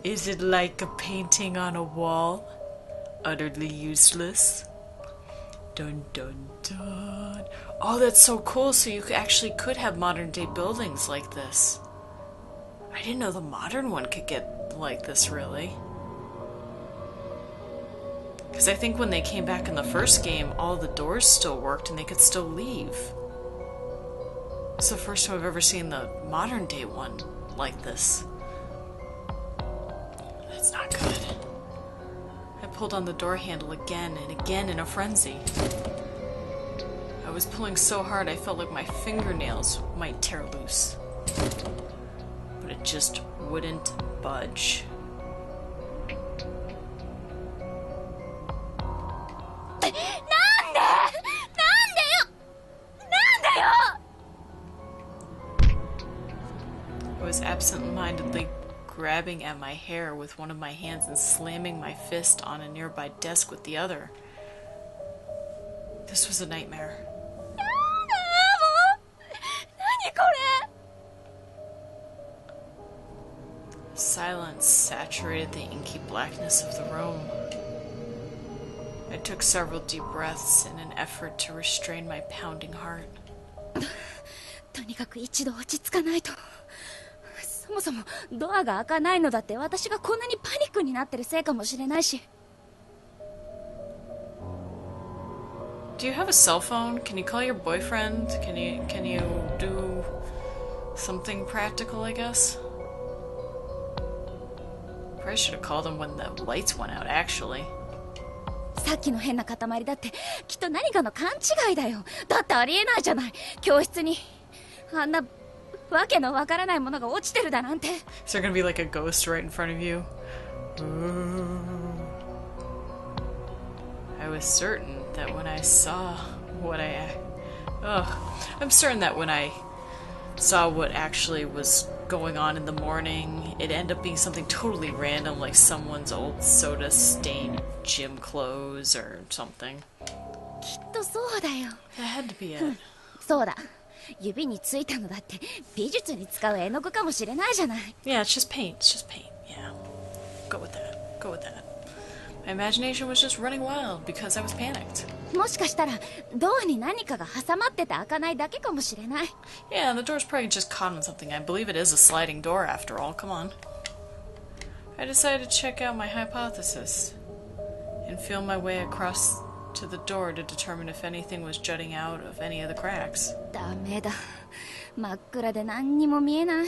Is it like a painting on a wall? Utterly useless? Dun dun dun. Oh, that's so cool. So you actually could have modern day buildings like this. I didn't know the modern one could get like this, really. Because I think when they came back in the first game, all the doors still worked and they could still leave. It's the first time I've ever seen the modern day one like this. That's not good. I pulled on the door handle again and again in a frenzy. I was pulling so hard I felt like my fingernails might tear loose. But it just wouldn't budge. I was absent-mindedly grabbing at my hair with one of my hands and slamming my fist on a nearby desk with the other. This was a nightmare. Silence saturated the inky blackness of the room. I took several deep breaths in an effort to restrain my pounding heart. とにかく一度落ち着かないと。そもそもドアが開かないのだって私がこんなにパニックになってるせいかもしれないし。Do you have a cell phone? Can you call your boyfriend? Can you do something practical, I guess? Probably should have called him when the lights went out, actually. さっきの変な塊だってきっと何かの勘違いだよ。だってありえないじゃない。教室にあんなわけのわからないものが落ちてるだなんて。Is there gonna be like a ghost right in front of you? I was certain that when I saw what I'm certain that when I saw what actually was going on in the morning, it ended up being something totally random, like someone's old soda-stained gym clothes or something. きっとそうだよ。That had to be it. そうだ。指についたのだって美術に使う絵の具かもしれないじゃない。Yeah, it's just paint. It's just paint. Yeah. Go with that. Go with that. My imagination was just running wild because I was panicked. もしかしたらドアに何かが挟まってて開かないだけかもしれない。Yeah, the door's probably just caught on something. I believe it is a sliding door after all. Come on. I decided to check out my hypothesis and feel my way across to the door to determine if anything was jutting out of any of the cracks. ダメだ。真っ暗で何にも見えない。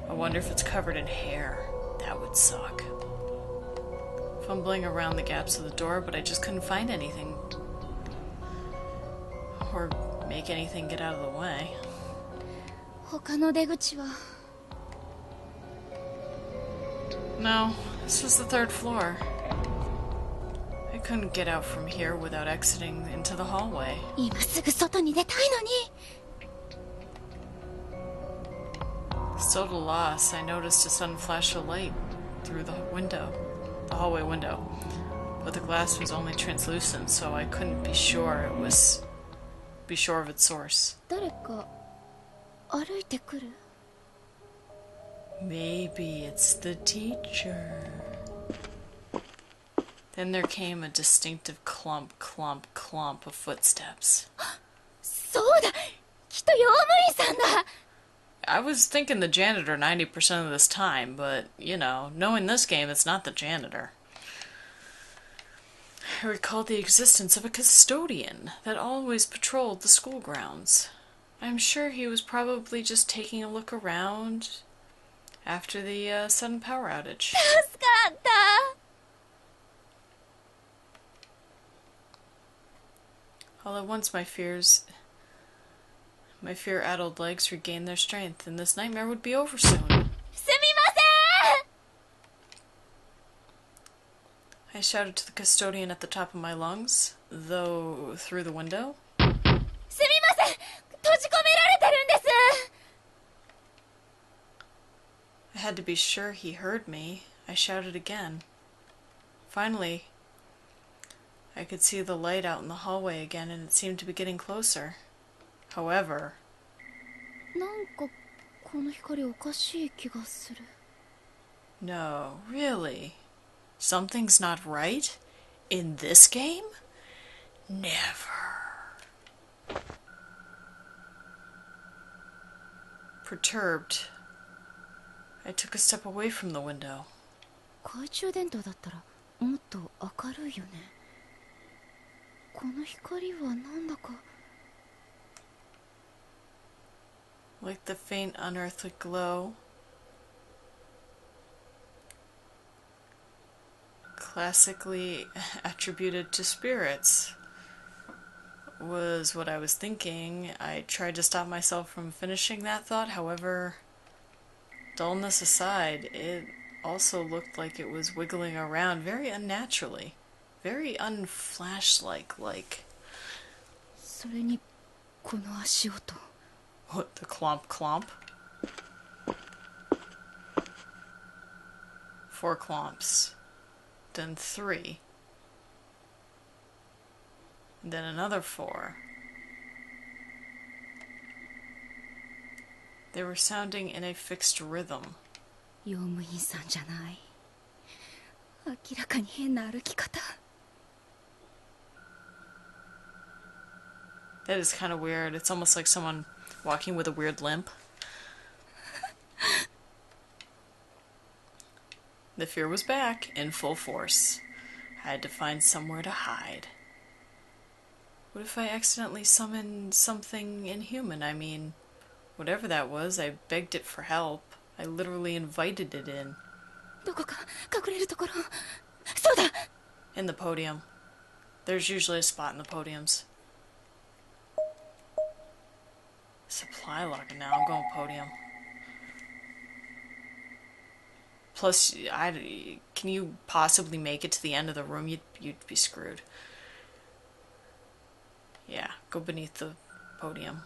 I wonder if it's covered in hair. That would suck. Fumbling around the gaps of the door, but I just couldn't find anything. Or make anything get out of the way. 他の出口は No, this was the third floor. I couldn't get out from here without exiting into the hallway. 今すぐ外に出たいのに。Still at a loss, I noticed a sudden flash of light through the window. The hallway window, but the glass was only translucent, so I couldn't be sure of its source. 誰か歩いてくる。Maybe it's the teacher. Then there came a distinctive clump of footsteps. そうだ。きっと用務員さんだ。I was thinking the janitor 90% of this time, but, you know, knowing this game, it's not the janitor. I recalled the existence of a custodian that always patrolled the school grounds. I'm sure he was probably just taking a look around after the sudden power outage. 助かった。All at once, my fear-addled legs regained their strength, and this nightmare would be over soon. すみません。 I shouted to the custodian at the top of my lungs, though through the window. すみません。閉じ込められてるんです。 I had to be sure he heard me. I shouted again. Finally, I could see the light out in the hallway again, and it seemed to be getting closer. However, なんかこの光おかしい気がする。No, really? Something's not right? In this game? Never. Perturbed, I took a step away from the window. 懐中電灯だったらもっと明るいよね。この光はなんだか。 Like the faint unearthly glow. Classically attributed to spirits. Was what I was thinking. I tried to stop myself from finishing that thought, however, dullness aside, it also looked like it was wiggling around very unnaturally. Very unflash-like. それにこの足音。 What, the clomp clomp? 4 clomps. Then 3. And then another 4. They were sounding in a fixed rhythm. 用務員さんじゃない。明らかに変な歩き方。 That is kind of weird. It's almost like someone walking with a weird limp. The fear was back in full force. I had to find somewhere to hide. What if I accidentally summoned something inhuman? I mean, whatever that was, I begged it for help. I literally invited it in. どこか隠れるところ。そうだ。 In the podium. There's usually a spot in the podiums. Supply locker now. I'm going podium. Plus, can you possibly make it to the end of the room? You'd be screwed. Yeah, go beneath the podium.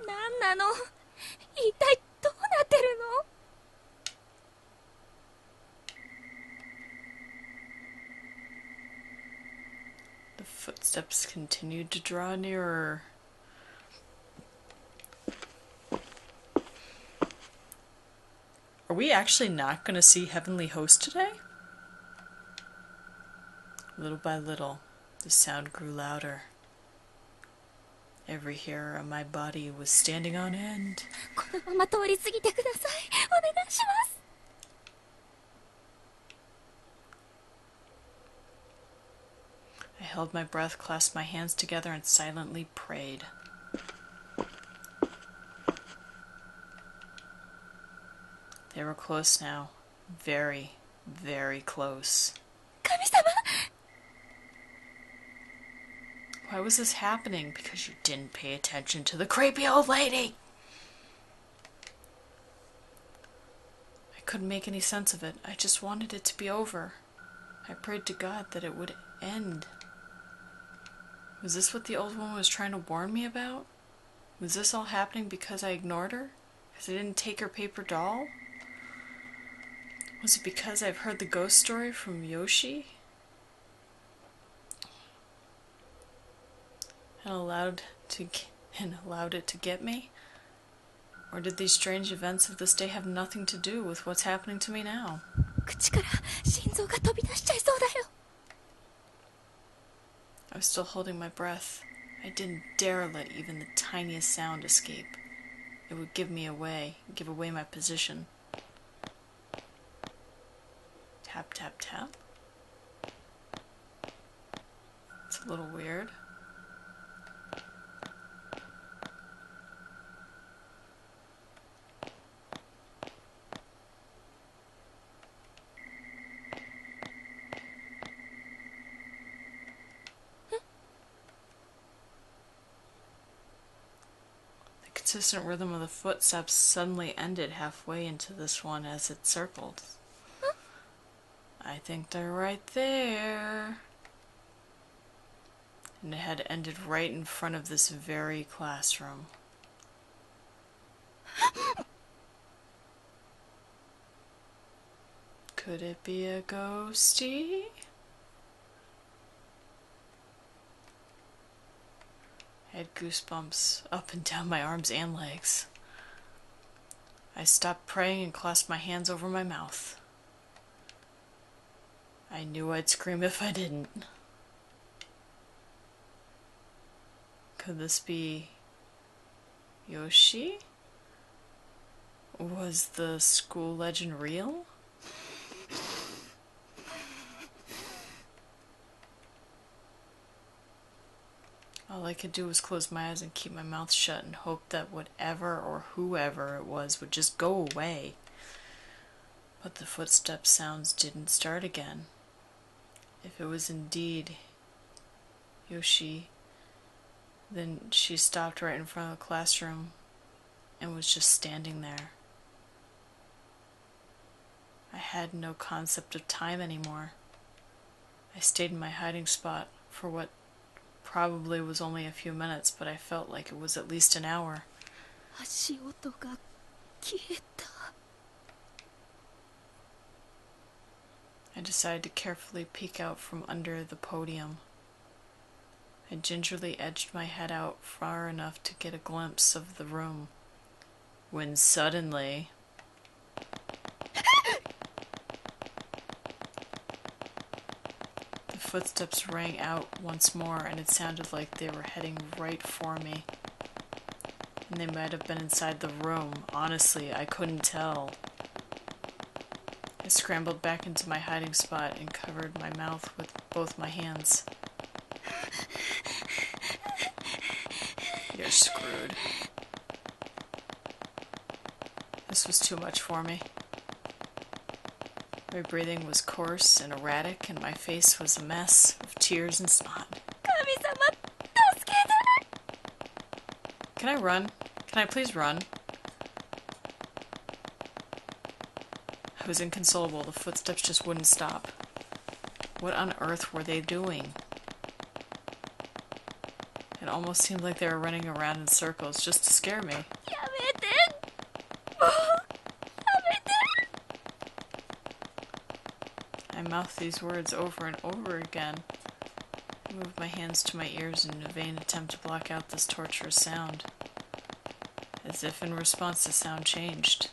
なんなの。一体どうなってるの。 The footsteps continued to draw nearer. Are we actually not going to see Heavenly Host today? Little by little, the sound grew louder. Every hair on my body was standing on end. このまま通り過ぎてください。お願いします。 I held my breath, clasped my hands together, and silently prayed. They were close now. Very, very close. 神様。 Why was this happening? Because you didn't pay attention to the creepy old lady! I couldn't make any sense of it. I just wanted it to be over. I prayed to God that it would end. Was this what the old woman was trying to warn me about? Was this all happening because I ignored her? Because I didn't take her paper doll? Was it because I've heard the ghost story from Yoshi? And allowed it to get me? Or did these strange events of this day have nothing to do with what's happening to me now? 口から心臓が飛び出しちゃいそうだよ。 I was still holding my breath. I didn't dare let even the tiniest sound escape. It would give away my position. Tap, tap, tap. It's a little weird. The consistent rhythm of the footsteps suddenly ended halfway into this one as it circled. I think they're right there. And it had ended right in front of this very classroom. Could it be a ghostie? I had goosebumps up and down my arms and legs. I stopped praying and clasped my hands over my mouth. I knew I'd scream if I didn't. Could this be Yoshi? Was the school legend real? All I could do was close my eyes and keep my mouth shut and hope that whatever or whoever it was would just go away. But the footstep sounds didn't start again. If it was indeed Yoshi, then she stopped right in front of the classroom and was just standing there. I had no concept of time anymore. I stayed in my hiding spot for what probably was only a few minutes, but I felt like it was at least an hour. 足音が消えた。 I decided to carefully peek out from under the podium. I gingerly edged my head out far enough to get a glimpse of the room, when suddenly... the footsteps rang out once more, and it sounded like they were heading right for me. And they might have been inside the room. Honestly, I couldn't tell. I scrambled back into my hiding spot and covered my mouth with both my hands. You're screwed. This was too much for me. My breathing was coarse and erratic, and my face was a mess of tears and snot. 神様、助けて。 Can I run? Can I please run? I was inconsolable. The footsteps just wouldn't stop. What on earth were they doing? It almost seemed like they were running around in circles just to scare me. やめて。もう、やめて。 I mouthed these words over and over again. I moved my hands to my ears in a vain attempt to block out this torturous sound. As if in response the sound changed.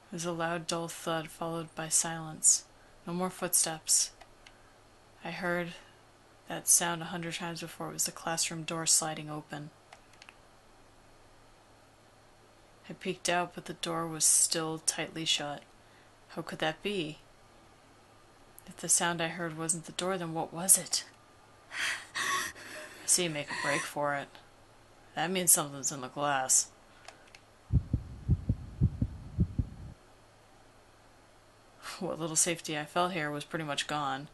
It was a loud, dull thud followed by silence. No more footsteps. I heard that sound 100 times before. It was the classroom door sliding open. I peeked out, but the door was still tightly shut. How could that be? If the sound I heard wasn't the door, then what was it? I see you make a break for it. That means something's in the glass. What little safety I felt here was pretty much gone.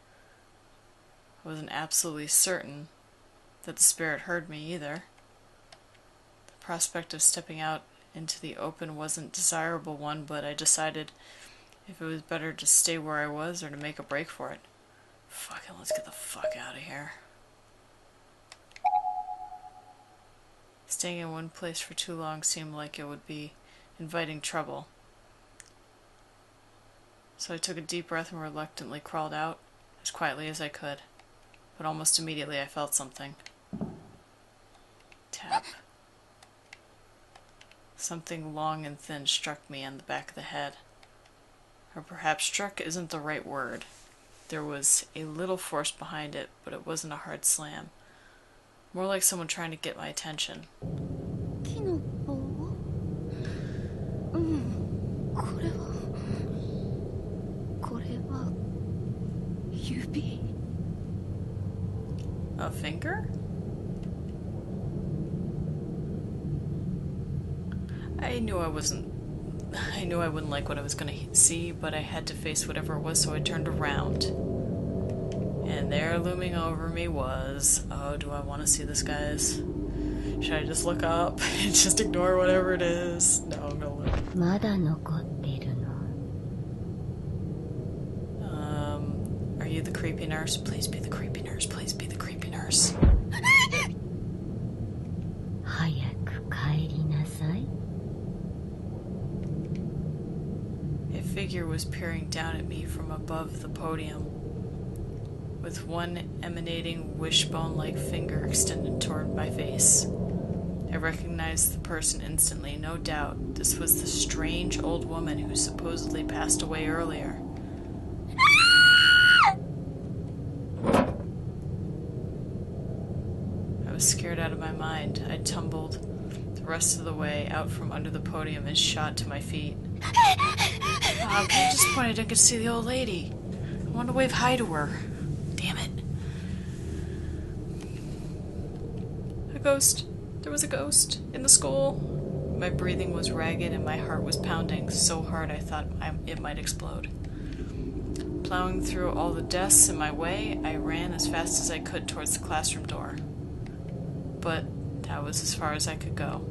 I wasn't absolutely certain that the spirit heard me either. The prospect of stepping out into the open wasn't a desirable one, but I decided if it was better to stay where I was or to make a break for it. Fuck it, let's get the fuck out of here. Staying in one place for too long seemed like it would be inviting trouble. So I took a deep breath and reluctantly crawled out as quietly as I could. But almost immediately I felt something. Tap. Something long and thin struck me on the back of the head. Or perhaps struck isn't the right word. There was a little force behind it, but it wasn't a hard slam. More like someone trying to get my attention. 木の棒？うん、これは指。 A finger? I knew I wouldn't like what I was gonna see, but I had to face whatever it was, so I turned around. And there looming over me was... Oh, do I want to see this, guys? Should I just look up and just ignore whatever it is? No, I'm gonna look. まだ残ってるの。 Are you the creepy nurse? Please be the creepy nurse. Please be the creepy nurse. 早く帰りなさい。 A figure was peering down at me from above the podium, with one emanating wishbone-like finger extended toward my face. I recognized the person instantly, no doubt. This was the strange old woman who supposedly passed away earlier. I was scared out of my mind. I tumbled the rest of the way out from under the podium and shot to my feet. Oh, I just pointed, I didn't get to see the old lady. I wanted to wave hi to her. Damn it. A ghost. There was a ghost in the school. My breathing was ragged and my heart was pounding so hard I thought it might explode. Plowing through all the desks in my way, I ran as fast as I could towards the classroom door. But that was as far as I could go.